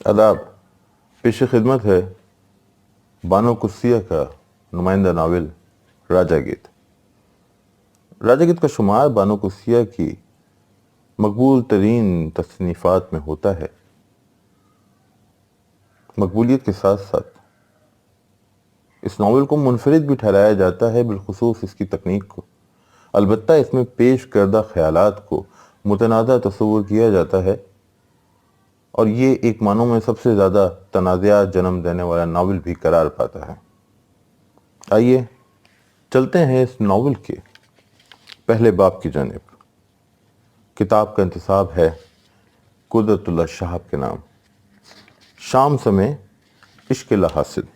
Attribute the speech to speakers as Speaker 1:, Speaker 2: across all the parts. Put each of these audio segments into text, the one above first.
Speaker 1: आदाब। पेश खिदमत है बानो कुस्सिया का नुमाइंदा नावल राजा गीत। राजा गीत का शुमार बानो कुस्सिया की मकबूल तरीन तसनीफ़ात में होता है। मकबूलियत के साथ साथ इस नावल को मुनफरिद भी ठहराया जाता है, बिलखुसूस इसकी तकनीक को। अलबत्ता इसमें पेश करदा ख्यालात को मुतनाज़ा तस्वुर किया जाता है और ये एक मानों में सबसे ज़्यादा तनाज़ात जन्म देने वाला नावल भी करार पाता है। आइए चलते हैं इस नावल के पहले बाब की जानिब। किताब का इंतसाब है कुदरतुल्लाह शाहब के नाम। शाम समय इश्क हासिल।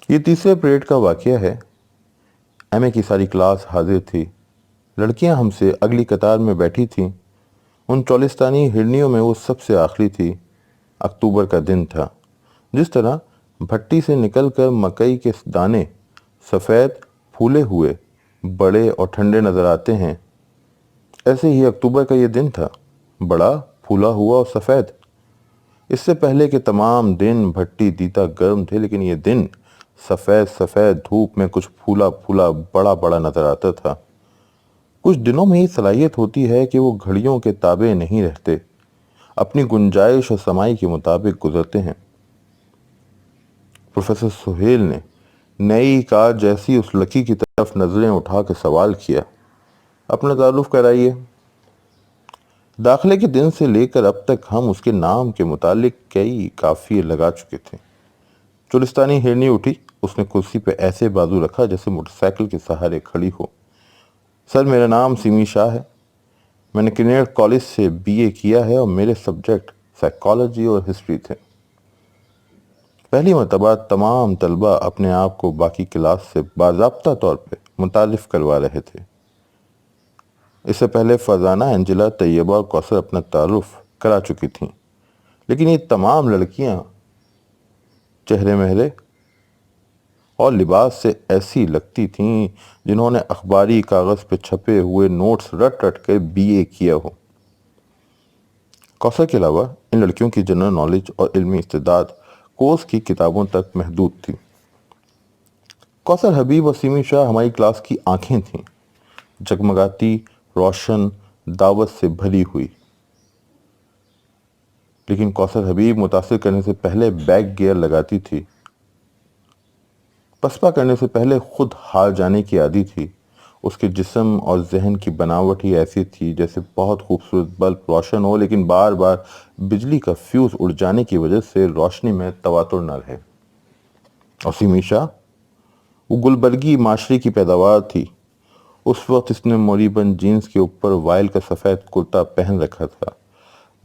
Speaker 1: ये तीसरे पीरियड का वाक़या है। एमए की सारी क्लास हाजिर थी। लड़कियां हमसे अगली कतार में बैठी थीं। उन चौलिस्तानी हिरनियों में वो सबसे आखिरी थी। अक्टूबर का दिन था। जिस तरह भट्टी से निकलकर मकई के दाने सफ़ेद फूले हुए बड़े और ठंडे नज़र आते हैं, ऐसे ही अक्टूबर का ये दिन था, बड़ा फूला हुआ और सफ़ेद। इससे पहले के तमाम दिन भट्टी दीता गर्म थे, लेकिन ये दिन सफ़ेद सफ़ेद धूप में कुछ फूला फूला बड़ा बड़ा नज़र आता था। कुछ दिनों में ही सलाहियत होती है कि वो घड़ियों के ताबे नहीं रहते, अपनी गुंजाइश और समाई के मुताबिक गुजरते हैं। प्रोफेसर सुहेल ने नई कार जैसी उस लड़की की तरफ नजरें उठा के सवाल किया, अपना तारुफ कराइए। दाखिले के दिन से लेकर अब तक हम उसके नाम के मुतालिक कई काफिये लगा चुके थे। चुलिस्तानी हिरनी उठी। उसने कुर्सी पे ऐसे बाजू रखा जैसे मोटरसाइकिल के सहारे खड़ी हो। सर, मेरा नाम सिमी शाह है। मैंने किनेर कॉलेज से बीए किया है और मेरे सब्जेक्ट साइकोलॉजी और हिस्ट्री थे। पहली मरतबा तमाम तलबा अपने आप को बाकी क्लास से बाज़ाब्ता तौर पे मुतारिफ करवा रहे थे। इससे पहले फरजाना, एंजिला, तैयबा और कौसर अपना तारुफ करा चुकी थीं, लेकिन ये तमाम लड़कियां चेहरे मेहरे और लिबास से ऐसी लगती थीं जिन्होंने अखबारी कागज़ पे छपे हुए नोट्स रट रट कर बीए किया हो। कौसर के अलावा इन लड़कियों की जनरल नॉलेज और इल्मी इस्तेदाद कोर्स की किताबों तक महदूद थी। कौसर हबीब और सिमी शाह हमारी क्लास की आंखें थीं, जगमगाती, रोशन, दावत से भरी हुई। लेकिन कौसर हबीब मुतासिर करने से पहले बैक गियर लगाती थी। पसपा करने से पहले खुद हार जाने की आदी थी। उसके जिस्म और जहन की बनावट ही ऐसी थी जैसे बहुत खूबसूरत बल्ब रोशन हो, लेकिन बार बार बिजली का फ्यूज उड़ जाने की वजह से रोशनी में तवातुर न रहे। और सिमी शाह, वो गुलबर्गी माशरे की पैदावार थी। उस वक्त इसने मोरीबंद जीन्स के ऊपर वाइल का सफ़ेद कुर्ता पहन रखा था।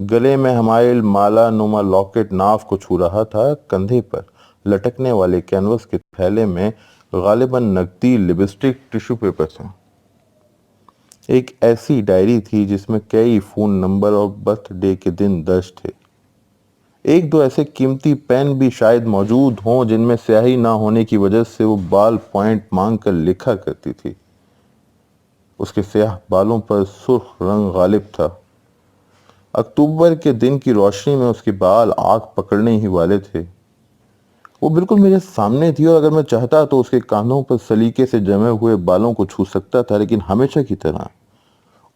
Speaker 1: गले में हमाइल माला नुमा लॉकेट नाव को छू रहा था। कंधे पर लटकने वाले कैनवस के थैले में गालिबन नकदी, लिपस्टिक, टिश्यू पेपर थे। एक ऐसी डायरी थी जिसमें कई फ़ोन नंबर और बर्थडे के दिन दर्ज थे। एक दो ऐसे कीमती पेन भी शायद मौजूद हों जिनमें स्याही ना होने की वजह से वो बाल पॉइंट मांग कर लिखा करती थी। उसके स्याह बालों पर सुर्ख रंग गालिब था। अक्टूबर के दिन की रोशनी में उसके बाल आग पकड़ने ही वाले थे। वो बिल्कुल मेरे सामने थी और अगर मैं चाहता तो उसके कानों पर सलीके से जमे हुए बालों को छू सकता था, लेकिन हमेशा की तरह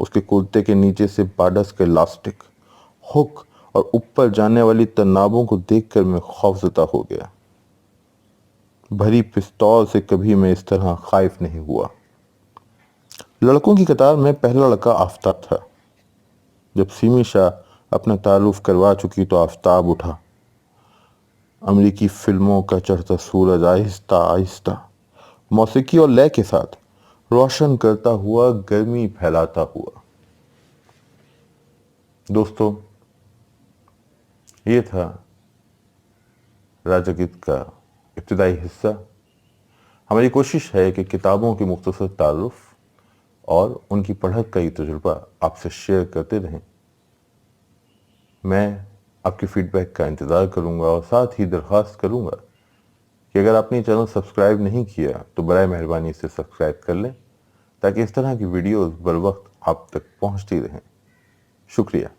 Speaker 1: उसके कुर्ते के नीचे से बाडस के इलास्टिक, हुक और ऊपर जाने वाली तनाबों को देखकर मैं खौफजदा हो गया। भरी पिस्तौल से कभी मैं इस तरह खाइफ नहीं हुआ। लड़कों की कतार में पहला लड़का आफताब था। जब सिमी शाह अपना तारुफ करवा चुकी तो आफताब उठा। अमरीकी फिल्मों का चढ़ता सूरज आहिस्ता आहिस्ता मौसीकी और लय के साथ रोशन करता हुआ गर्मी फैलाता हुआ। दोस्तों, ये था राजा गीत का इब्तिदाई हिस्सा। हमारी कोशिश है कि किताबों की मुख्तसर तारुफ और उनकी पढ़त का ये तजुर्बा आपसे शेयर करते रहें। मैं आपके फीडबैक का इंतज़ार करूंगा और साथ ही दरख्वास्त करूंगा कि अगर आपने चैनल सब्सक्राइब नहीं किया तो बराए मेहरबानी इसे सब्सक्राइब कर लें, ताकि इस तरह की वीडियोस बर वक्त आप तक पहुंचती रहें। शुक्रिया।